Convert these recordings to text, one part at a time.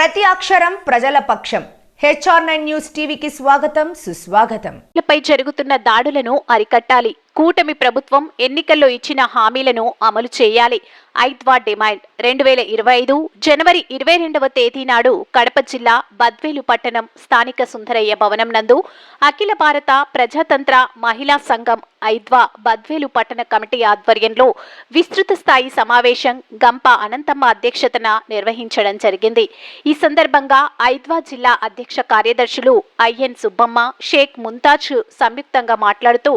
ప్రతి అక్షరం ప్రజల పక్షం. HR9 న్యూస్ టీవీకి స్వాగతం, సుస్వాగతం. పై జరుగుతున్న దాడులను అరికట్టాలి. కూటమి ప్రభుత్వం ఎన్నికల్లో ఇచ్చిన హామీలను అమలు చేయాలి. ఐద్వా డిమాండ్. 2025 జనవరి 22వ తేదీ నాడు కడప జిల్లా బద్వేలు పట్టణం స్థానిక సుందరయ్య భవనం నందు అఖిల భారత ప్రజాతంత్ర మహిళా సంఘం ఐద్వా బద్వేలు పట్టణ కమిటీ ఆధ్వర్యంలో విస్తృత స్థాయి సమావేశం గంప అనంతమ్మ అధ్యక్షతన నిర్వహించడం జరిగింది. ఈ సందర్భంగా ఐద్వా జిల్లా అధ్యక్ష కార్యదర్శులు ఐఎన్ సుబ్బమ్మ, షేక్ ముంతాజ్ సంయుక్తంగా మాట్లాడుతూ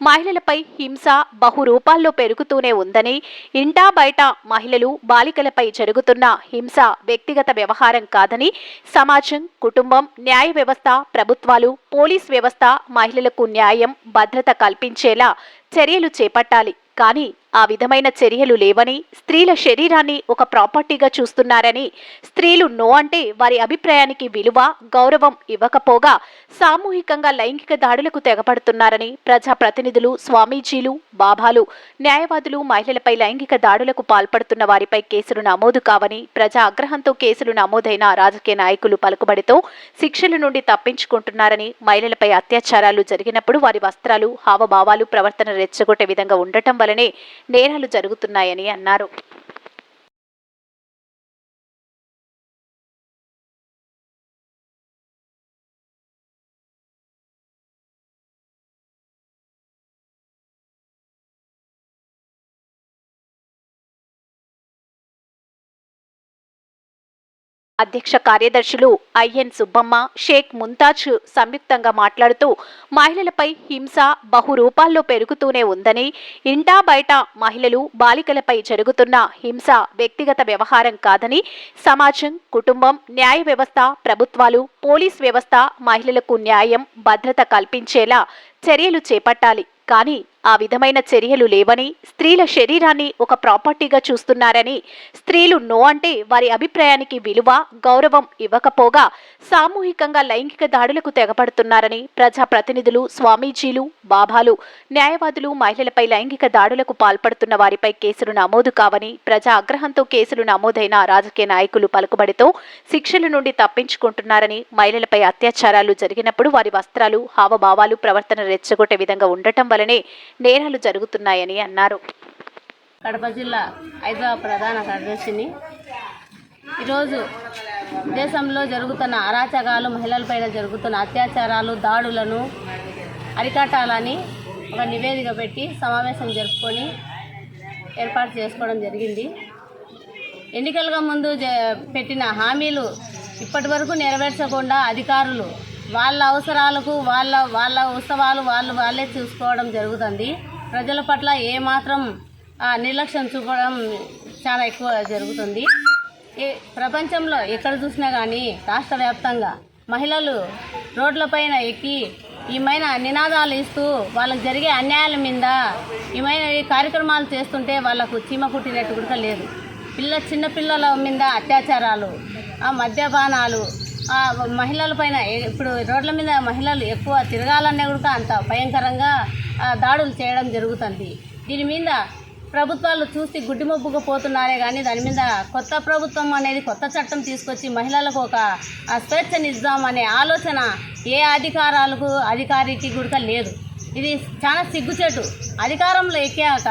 మహిళలపై హింస బహురూపాల్లో పెరుగుతూనే ఉందని, ఇంటా బయట మహిళలు బాలికలపై జరుగుతున్న హింస వ్యక్తిగత వ్యవహారం కాదని, సమాజం, కుటుంబం, న్యాయ వ్యవస్థ, ప్రభుత్వాలు, పోలీస్ వ్యవస్థ మహిళలకు న్యాయం, భద్రత కల్పించేలా చర్యలు చేపట్టాలి. కానీ ఆ విధమైన చర్యలు లేవని, స్త్రీల శరీరాన్ని ఒక ప్రాపర్టీగా చూస్తున్నారని, స్త్రీలు నో అంటే వారి అభిప్రాయానికి విలువ, గౌరవం ఇవ్వకపోగా సామూహికంగా లైంగిక దాడులకు తెగపడుతున్నారని, ప్రజాప్రతినిధులు, స్వామీజీలు, బాబాలు, న్యాయవాదులు మహిళలపై లైంగిక దాడులకు పాల్పడుతున్న వారిపై కేసులు నమోదు కావని, ప్రజా ఆగ్రహంతో కేసులు నమోదైన రాజకీయ నాయకులు పలుకుబడితో శిక్షల నుండి తప్పించుకుంటున్నారని, మహిళలపై అత్యాచారాలు జరిగినప్పుడు వారి వస్త్రాలు, హావభావాలు, ప్రవర్తన రెచ్చగొట్టే విధంగా ఉండటం వలనే నేరాలు జరుగుతున్నాయని అన్నారు. అధ్యక్ష కార్యదర్శులు ఐఎన్ సుబ్బమ్మ, షేక్ ముంతాజ్ సంయుక్తంగా మాట్లాడుతూ మహిళలపై హింస బహురూపాల్లో పెరుగుతూనే ఉందని, ఇంటా బయట మహిళలు బాలికలపై జరుగుతున్న హింస వ్యక్తిగత వ్యవహారం కాదని, సమాజం, కుటుంబం, న్యాయ వ్యవస్థ, ప్రభుత్వాలు, పోలీస్ వ్యవస్థ మహిళలకు న్యాయం, భద్రత కల్పించేలా చర్యలు చేపట్టాలి. కానీ ఆ విధమైన చర్యలు లేవని, స్త్రీల శరీరాన్ని ఒక ప్రాపర్టీగా చూస్తున్నారని, స్త్రీలు నో అంటే వారి అభిప్రాయానికి విలువ, గౌరవం ఇవ్వకపోగా సామూహికంగా లైంగిక దాడులకు తెగపడుతున్నారని, ప్రజాప్రతినిధులు, స్వామీజీలు, బాబాలు, న్యాయవాదులు మహిళలపై లైంగిక దాడులకు పాల్పడుతున్న వారిపై కేసులు నమోదు కావని, ప్రజా ఆగ్రహంతో కేసులు నమోదైన రాజకీయ నాయకులు పలుకుబడితో శిక్షల నుండి తప్పించుకుంటున్నారని, మహిళలపై అత్యాచారాలు జరిగినప్పుడు వారి వస్త్రాలు, హావభావాలు, ప్రవర్తన రెచ్చగొట్టే విధంగా ఉండటం వలనే నేరాలు జరుగుతున్నాయని అన్నారు. కడప జిల్లా ఐద్వా ప్రధాన కార్యదర్శిని. ఈరోజు దేశంలో జరుగుతున్న అరాచకాలు, మహిళలపైన జరుగుతున్న అత్యాచారాలు, దాడులను అరికట్టాలని ఒక నివేదిక పెట్టి సమావేశం జరుపుకొని ఏర్పాటు చేసుకోవడం జరిగింది. ఎన్నికలుగా ముందు పెట్టిన హామీలు ఇప్పటి వరకు నెరవేర్చకుండా అధికారులు వాళ్ళ అవసరాలకు వాళ్ళ ఉత్సవాలు వాళ్ళే చూసుకోవడం జరుగుతుంది. ప్రజల పట్ల ఏమాత్రం నిర్లక్ష్యం చూపడం చాలా ఎక్కువ జరుగుతుంది. ప్రపంచంలో ఎక్కడ చూసినా కానీ రాష్ట్ర వ్యాప్తంగా మహిళలు రోడ్లపైన ఎక్కి ఈమైన నినాదాలు ఇస్తూ వాళ్ళకు జరిగే అన్యాయాల మీద ఈమైన కార్యక్రమాలు చేస్తుంటే వాళ్ళకు చీమ కుట్టినట్టు కూడా లేదు. చిన్నపిల్లల మీద అత్యాచారాలు, మద్యపానాలు, మహిళల పైన ఇప్పుడు రోడ్ల మీద మహిళలు ఎక్కువ తిరగాలనే కూడా అంత భయంకరంగా దాడులు చేయడం జరుగుతుంది. దీని మీద ప్రభుత్వాలు చూసి గుడ్డిమొబ్బుకు పోతున్నారే కానీ దాని మీద కొత్త ప్రభుత్వం అనేది కొత్త చట్టం తీసుకొచ్చి మహిళలకు ఒక స్వేచ్ఛనిద్దామనే ఆలోచన ఏ అధికారికి కూడా లేదు. ఇది చాలా సిగ్గుచేటు. అధికారంలో ఎక్కాక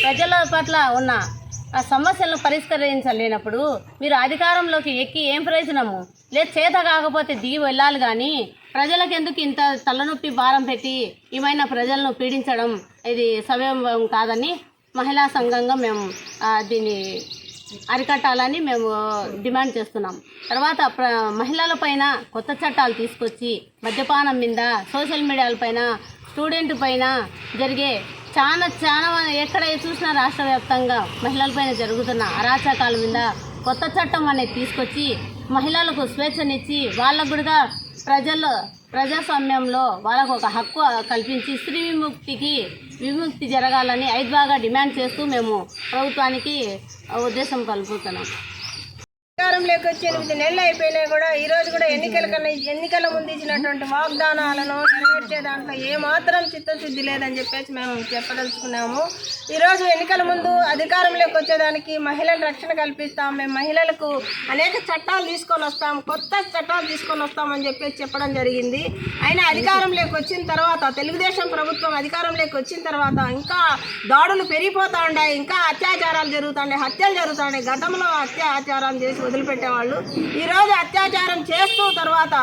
ప్రజల పట్ల ఉన్న ఆ సమస్యలను పరిష్కరించలేనప్పుడు మీరు అధికారంలోకి ఎక్కి ఏం ప్రయోజనము లేదు. చేత కాకపోతే దిగి వెళ్ళాలి కానీ ప్రజలకు ఎందుకు ఇంత తలనొప్పి భారం పెట్టి ఏమైనా ప్రజలను పీడించడం ఇది సవ్యం కాదని మహిళా సంఘంగా మేము దీన్ని అరికట్టాలని మేము డిమాండ్ చేస్తున్నాం. తర్వాత మహిళల పైన కొత్త చట్టాలు తీసుకొచ్చి మద్యపానం మీద, సోషల్ మీడియాల పైన, స్టూడెంట్ పైన జరిగే చాలా ఎక్కడ చూసినా రాష్ట్ర వ్యాప్తంగా మహిళలపైన జరుగుతున్న అరాచకాల మీద కొత్త చట్టం అనేది తీసుకొచ్చి మహిళలకు స్వేచ్ఛనిచ్చి వాళ్ళకు కూడా ప్రజాస్వామ్యంలో వాళ్ళకు ఒక హక్కు కల్పించి స్త్రీ విముక్తి జరగాలని ఐద్వాగా డిమాండ్ చేస్తూ మేము ప్రభుత్వానికి ఉద్దేశం కలుపుతున్నాం. అధికారంలోకి వచ్చి 8 నెలలు అయిపోయినా కూడా ఈ రోజు కూడా ఎన్నికల ముందు ఇచ్చినటువంటి వాగ్దానాలను నెరవేర్చే దాంట్లో ఏమాత్రం చిత్తశుద్ధి లేదని చెప్పేసి మేము చెప్పదలుచుకున్నాము. ఈరోజు ఎన్నికల ముందు అధికారంలోకి వచ్చేదానికి మహిళల రక్షణ కల్పిస్తాం, మేము మహిళలకు అనేక చట్టాలు తీసుకొని వస్తాం, కొత్త చట్టాలు తీసుకొని వస్తామని చెప్పేసి చెప్పడం జరిగింది. అయినా అధికారంలోకి వచ్చిన తర్వాత తెలుగుదేశం ప్రభుత్వం అధికారంలోకి వచ్చిన తర్వాత ఇంకా దాడులు పెరిగిపోతూ ఉన్నాయి, ఇంకా అత్యాచారాలు జరుగుతున్నాయి, హత్యలు జరుగుతున్నాయి. గతంలో అత్యాచారాలు చేసి వదిలిపెట్టేవాళ్ళు ఈరోజు అత్యాచారం చేస్తూ తర్వాత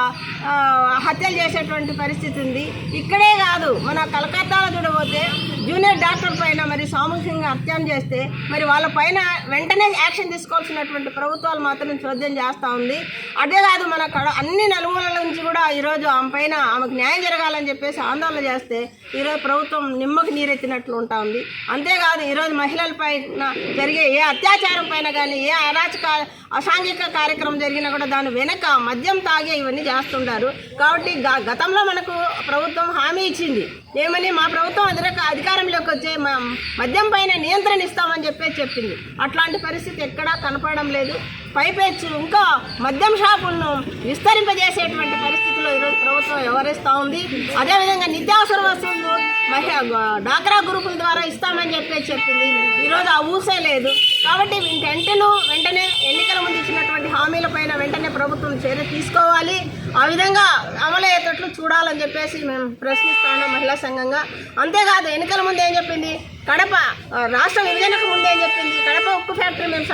హత్యలు చేసేటువంటి పరిస్థితి ఉంది. ఇక్కడే కాదు, మన కలకత్తాలో చూడబోతే జూనియర్ డాక్టర్ పైన మరి సామూహికంగా హత్యం చేస్తే మరి వాళ్ళ పైన వెంటనే యాక్షన్ తీసుకోవాల్సినటువంటి ప్రభుత్వాలు మాత్రం చోద్యం చేస్తూ ఉంది. అదే కాదు, మన అన్ని నలుమూలల నుంచి కూడా ఈరోజు ఆమె పైన ఆమెకు న్యాయం జరగాలని చెప్పేసి ఆందోళన చేస్తే ఈరోజు ప్రభుత్వం నిమ్మకు నీరెత్తినట్లు ఉంటా ఉంది. అంతేకాదు, ఈరోజు మహిళల పైన జరిగే ఏ అత్యాచారం పైన కానీ ఏ అసాంఘిక కార్యక్రమం జరిగినా కూడా దాని వెనక మద్యం తాగే ఇవన్నీ చేస్తుంటారు. కాబట్టి గతంలో మనకు ప్రభుత్వం హామీ ఇచ్చింది ఏమని, మా ప్రభుత్వం అధికారంలోకి వచ్చే మద్యం పైన నియంత్రణ ఇస్తామని చెప్పింది. అట్లాంటి పరిస్థితి ఎక్కడా కనపడడం లేదు. పైపెచ్చు ఇంకా మద్యం షాపులను విస్తరింపజేసేటువంటి పరిస్థితుల్లో ఈరోజు ప్రభుత్వం వ్యవహరిస్తూ ఉంది. అదేవిధంగా నిత్యావసర వస్తువులు డాక్రా గ్రూపుల ద్వారా ఇస్తామని చెప్పింది. ఈరోజు ఆ ఊసే లేదు. కాబట్టి వెంటనే ఎన్నికల ముందు ఇచ్చినటువంటి హామీలపైన వెంటనే ప్రభుత్వం చర్య తీసుకోవాలి, ఆ విధంగా అమలయ్యేటట్లు చూడాలని చెప్పేసి మేము ప్రశ్నిస్తాను మహిళా సంఘంగా. అంతేకాదు, ఎన్నికల ముందు ఏం చెప్పింది, కడప రాష్ట్ర విభజనకు ముందు ఏం చెప్పింది, కడప ఉక్కు ఫ్యాక్టరీ మేము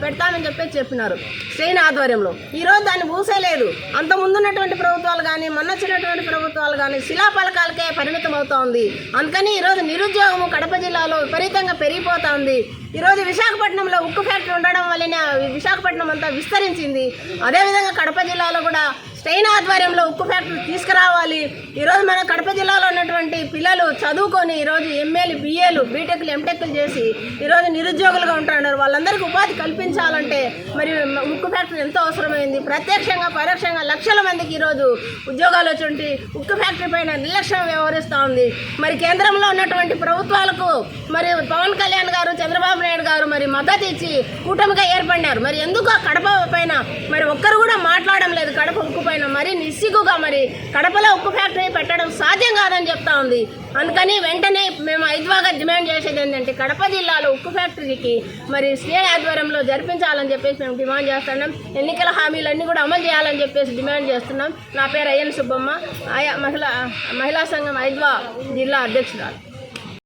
పెడతామని చెప్పినారు స్టెయిన్ ఆధ్వర్యంలో. ఈరోజు దాన్ని ఊసేలేదు. అంత ముందున్నటువంటి ప్రభుత్వాలు కానీ మొన్న వచ్చినటువంటి ప్రభుత్వాలు కానీ శిలాఫలకాలకే పరిమితం అవుతా ఉంది. అందుకని ఈరోజు నిరుద్యోగము కడప జిల్లాలో విపరీతంగా పెరిగిపోతా ఉంది. ఈరోజు విశాఖపట్నంలో ఉక్కు ఫ్యాక్టరీ ఉండడం వల్లనే విశాఖపట్నం అంతా విస్తరించింది. అదేవిధంగా కడప జిల్లాలో కూడా స్టెయిన్ ఆధ్వర్యంలో ఉక్కు ఫ్యాక్టరీ తీసుకురావాలి. ఈరోజు మన కడప జిల్లాలో ఉన్నటువంటి పిల్లలు చదువుకొని ఈరోజు ఎంఏలు, బిఏలు, బీటెక్లు, ఎంటెక్లు చేసి ఈరోజు నిరుద్యోగులుగా ఉంటున్నారు. వాళ్ళందరికీ ఉపాధి కల్పించాలంటే మరి ఉక్కు ఫ్యాక్టరీ ఎంతో అవసరమైంది. ప్రత్యక్షంగా పరోక్షంగా లక్షల మందికి ఈరోజు ఉద్యోగాలు వచ్చి ఉక్కు ఫ్యాక్టరీ పైన నిర్లక్ష్యం వ్యవహరిస్తూ ఉంది. మరి కేంద్రంలో ఉన్నటువంటి ప్రభుత్వాలకు మరి పవన్ కళ్యాణ్ గారు, చంద్రబాబు నాయుడు గారు మరి మద్దతు ఇచ్చి కూటమిగా ఏర్పడినారు. మరి ఎందుకు కడప పైన మరి ఒక్కరు కూడా మాట్లాడడం లేదు. కడప ఉక్కు పైన మరి నిస్సిగ్గుగా మరి కడపలో ఉక్కు ఫ్యాక్టరీ పెట్టడం సాధ్యం కాదని చెప్తా ఉంది. అందుకని వెంటనే మేము ఐద్వాగా డిమాండ్ చేసేది ఏంటంటే కడప జిల్లాలో ఉక్కు ఫ్యాక్టరీకి మరి స్టే ఆధ్వర్యంలో జరిపించాలని చెప్పేసి మేము డిమాండ్ చేస్తున్నాం. ఎన్నికల హామీలన్నీ కూడా అమలు చేయాలని చెప్పేసి డిమాండ్ చేస్తున్నాం. నా పేరు అయ్యన్ సుబ్బమ్మ, మహిళా సంఘం ఐద్వా జిల్లా అధ్యక్షురాలు.